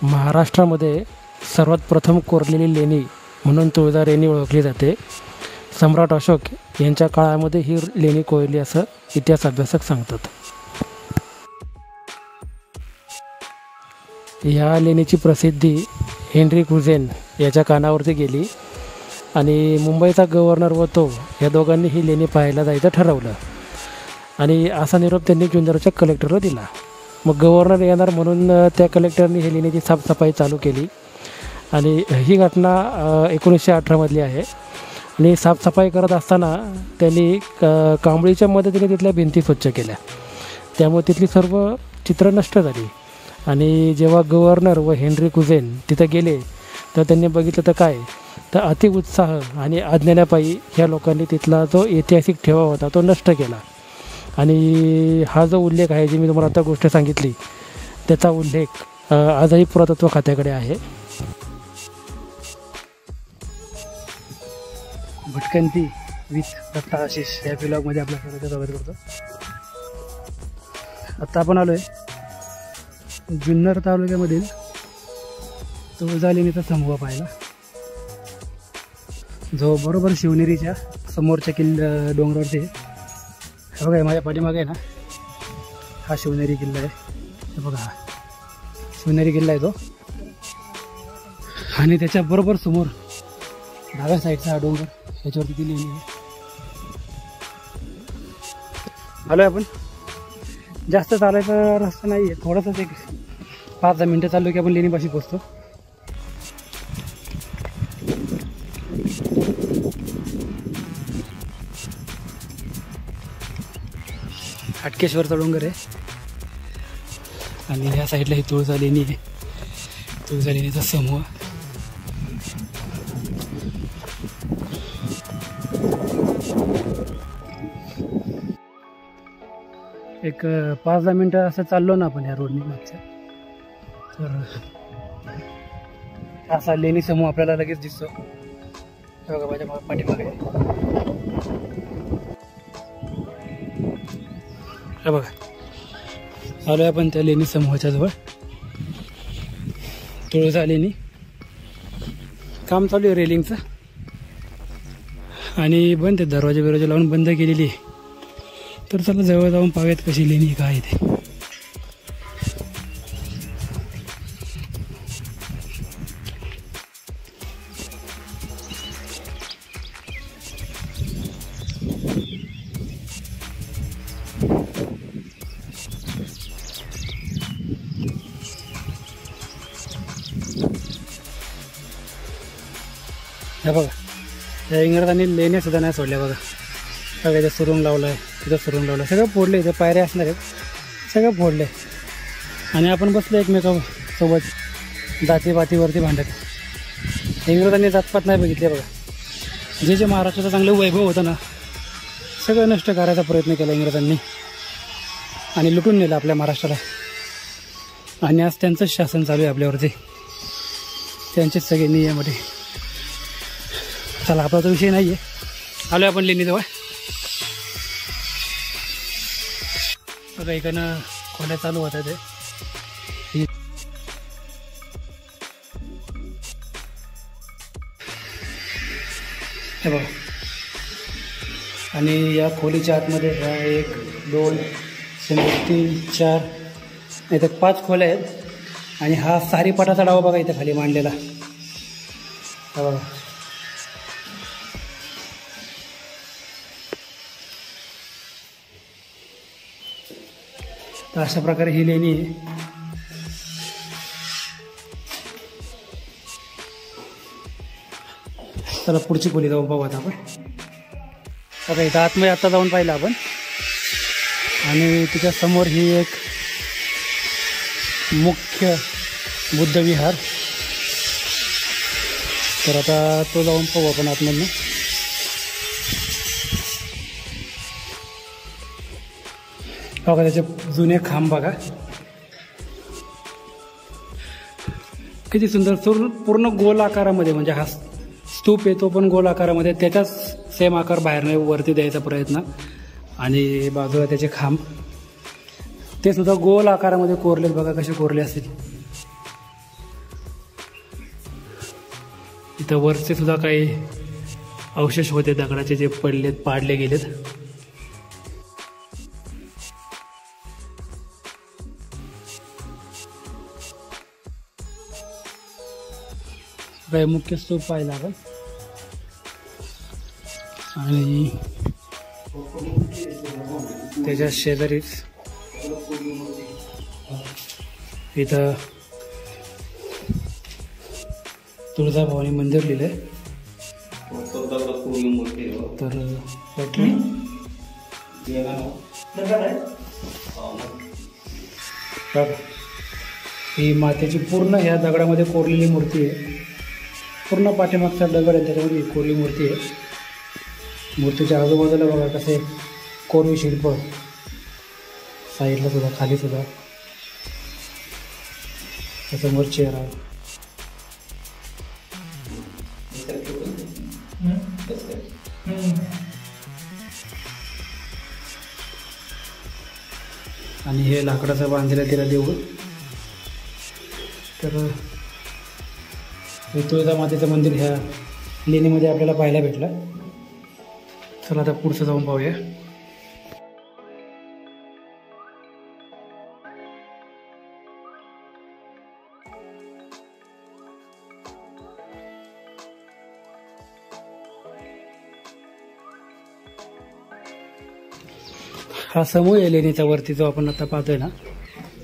महाराष्ट्रामध्ये सर्वात प्रथम कोरलेली लेणी म्हणून तुळजा लेणी ओळखली जाते. सम्राट अशोक यांच्या काळामध्ये ही लेणी कोरली असं इतिहास अभ्यासक सांगतात. ह्या लेणीची प्रसिद्धी हेनरी क्रुझेन याच्या कानावरती गेली आणि मुंबईचा गव्हर्नर व तो या दोघांनी ही लेणी पाहायला जायचं ठरवलं आणि असा निरोप त्यांनी जुन्नरच्या कलेक्टरला दिला. मग गव्हर्नर येणार म्हणून त्या कलेक्टरनी ही लेणीची साफसफाई चालू केली आणि ही घटना 1918मधली आहे. आणि साफसफाई करत असताना त्यांनी कांबळीच्या मदतीने तिथल्या भिंती स्वच्छ केल्या. त्यामुळे तिथली सर्व चित्र नष्ट झाली आणि जेव्हा गव्हर्नर व हेनरी क्रुझेन तिथं गेले तर त्यांनी बघितलं तर काय तर अतिउत्साह आणि अज्ञानापायी ह्या लोकांनी तिथला जो ऐतिहासिक ठेवा होता तो नष्ट केला. आणि हा जो उल्लेख आहे जी मी तुम्हाला आता गोष्ट सांगितली त्याचा उल्लेख आजही पुरातत्व खात्याकडे आहे. भटकंती विथ दत्ता आशिष या ब्लॉगमध्ये आपल्या सर्वांचं स्वागत करतो. आत्ता आपण आलो आहे जुन्नर तालुक्यामधील तुळजा लेणीचा समूह पाहायला, जो बरोबर शिवनेरीच्या समोरच्या डोंगरावरती आहे. हे बघा माझ्या पाठीमागे आहे ना, हा शिवनेरी किल्ला आहे. हे बघा हा शिवनेरी किल्ला आहे तो, आणि त्याच्या बरोबर समोर डाव्या साईडचा हा डोंगर, याच्यावरती ती लेणी आहे. आलो आहे आपण. जास्त चालायचा रस्ता नाही आहे, थोडासाच एक 5-10 मिनटं चाललो की आपण लेणीपाशी पोचतो. हाटकेश्वरचा डोंगर आहे आणि ह्या साईडला ही तुळजा लेणी आहे. तुळजा लेणीचा समूह. एक 5-10 मिनटं असं चाललो ना आपण ह्या रोडनी मागच्या, तर असा लेणी समूह आपल्याला लगेच दिसतो. बघा माझ्या पाठीमागे हे बघा, आलो आहे आपण त्या लेणी समूहाच्या जवळ. तुळजा लेणी काम चालू आहे रेलिंगचं, आणि बंद आहे, दरवाजे लावून बंद केलेली आहे. तर चला जवळ जाऊन पाहूयात कशी लेणी काय ते. हे बघा, त्या इंग्रजांनी लेण्या सुद्धा नाही सोडल्या. बघा सगळं इथं सुरुंग लावलं आहे, तिथं सुरुंग लावलं आहे, सगळं फोडलं. इथं पायऱ्या असणार आहेत, सगळं फोडलं आहे. आणि आपण बसलो एकमेकासोबत जातीपातीवरती भांडत. इंग्रजांनी जातपात नाही बघितले. बघा जे महाराष्ट्राचं चांगलं वैभव होतं ना, सगळं नष्ट करायचा प्रयत्न केला इंग्रजांनी आणि लुटून नेलं आपल्या महाराष्ट्राला. आणि आज त्यांचंच शासन चालू आहे आपल्यावरती, त्यांचेच सगळे नियमामध्ये. चला आपला तो विषय नाही आहे. आलो आपण लेणीजवळ. बघा इकडनं खोल्या चालू होत्या ते. हे बघा, आणि या खोलीच्या आतमध्ये ह्या 1, 2, 3, 4 इथं 5 खोल्या आहेत. आणि हा सारीपाटाचा डावा बघा इथं खाली मांडलेला. हा बघा, तर अशा प्रकारे ही लेणी आहे. चला पुढची खोली जाऊन पाहू आता आपण. आता इथं आतमध्ये आत्ता जाऊन पाहिलं आपण, आणि तिच्या समोर ही एक मुख्य बुद्ध विहार. तर आता तो जाऊन पाहू आपण आतमधनं. बघा त्याचे जुने खांब बघा किती सुंदर. पूर्ण गोल आकारामध्ये, म्हणजे हा स्तूप आहे तो पण गोल आकारामध्ये, त्याचाच सेम आकार बाहेरने वरती द्यायचा प्रयत्न. आणि बाजूला त्याचे खांब ते सुद्धा गोल आकारामध्ये कोरलेत. बघा कसे कोरले असतील. इथं वरचे सुद्धा काही अवशेष होते दगडाचे जे पाडले गेलेत. काही मुख्य स्तूप पाहिला आपण आणि त्याच्या शेजारीच इथं तुळजाभवानी मंदिर लिहिलंय. तर ही मातेची पूर्ण ह्या दगडामध्ये कोरलेली मूर्ती आहे. पूर्ण पाठीमागचा दगड आहे त्याच्यामध्ये कोरली मूर्ती आहे. मूर्तीच्या आजूबाजूला बघा कसे कोरीव शिल्प, साईडला सुद्धा, खाली सुद्धा. समोर चेअर आहे. आणि हे लाकडाचं बांधलेलं तिला देऊळ. तर हे तुळजा मातेचं मंदिर ह्या लेणीमध्ये आपल्याला पाहायला भेटलं. चला आता पुढचं जाऊन पाहूया. हा समूह आहे लेणीचा वरती जो आपण आता पाहतोय ना,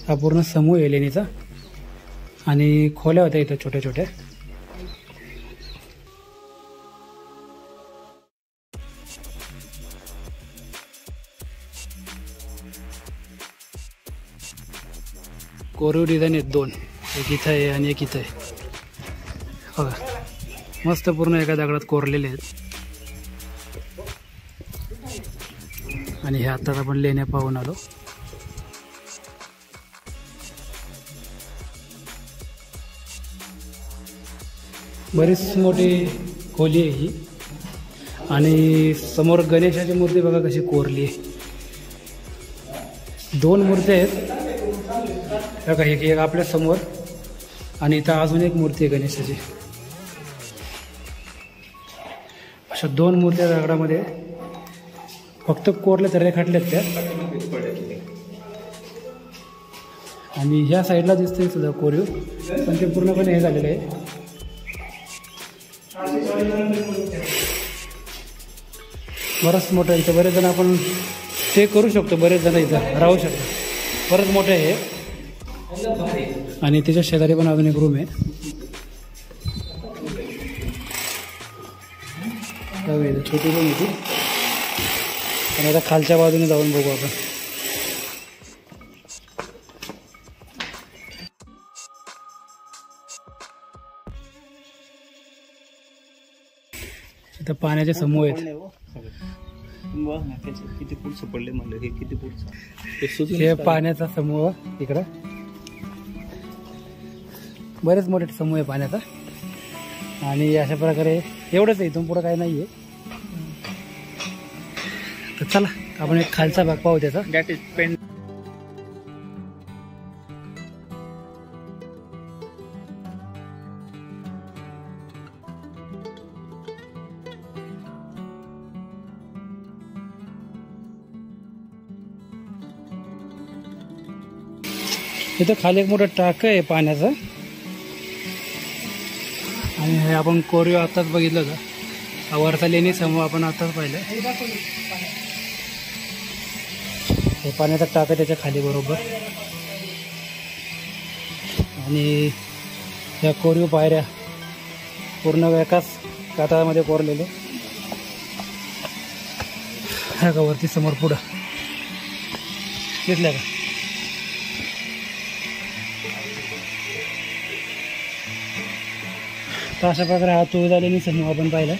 हा पूर्ण समूह आहे लेणीचा. आणि खोल्या होत्या इथं छोट्या छोट्या. कोरीव डिझाईन आहेत दोन, एक इथं आहे आणि एक इथं आहे. बघा मस्त पूर्ण एका दगडात कोरलेले आहेत. आणि हे आत्ताच आपण लेण्या पाहून आलो. बरीच मोठी खोली आहे ही. आणि समोर गणेशाची मूर्ती बघा कशी कोरली आहे. दोन मूर्ती आहेत बघा, एक आपल्या समोर आणि इथं अजून एक मूर्ती आहे गणेशाची. अशा दोन मूर्त्या दगडामध्ये फक्त कोरले तर रेखाटलेत त्या. आणि ह्या साईडला दिसतंय सुद्धा कोरीव, पण ते पूर्णपणे हे झालेलं आहे. बरंच मोठं आहे इथं. बरेच जण आपण स्टे करू शकतो, बरेच जण इथं राहू शकतो. बरंच मोठं आहे हे. आणि त्याच्या शेजारी पण अजून एक रूम आहे. छोटी रूम होती. आणि आता खालच्या बाजूने जाऊन बघू आपण. इथं पाण्याचे समूह आहेत. किती पुढचं पडले म्हणलं, हे किती पुढचं, हे पाण्याचा समूह इकडं. बरेच मोठे समूह आहे पाण्याचा. आणि अशा प्रकारे एवढंच आहे, इथून पुढं काही नाही आहे. तर चला आपण एक खालचा भाग पाहू त्याचा. That is pen. इथं खाली एक मोठं टाकं आहे पाण्याचं. आणि हे आपण कोरीव आत्ताच बघितलं होतं. हा वरचा लेणी समूह आपण आत्ताच पाहिलं. हे पाण्याचा टाकं त्याच्या खाली बरोबर. आणि ह्या कोरीव पायऱ्या पूर्ण एकाच कातळामध्ये कोरलेले. ह्या का वरती समोर पुढं दिसल्या का. तर अशा प्रकारे हा तुळजा लेणी समूह आपण पाहिला.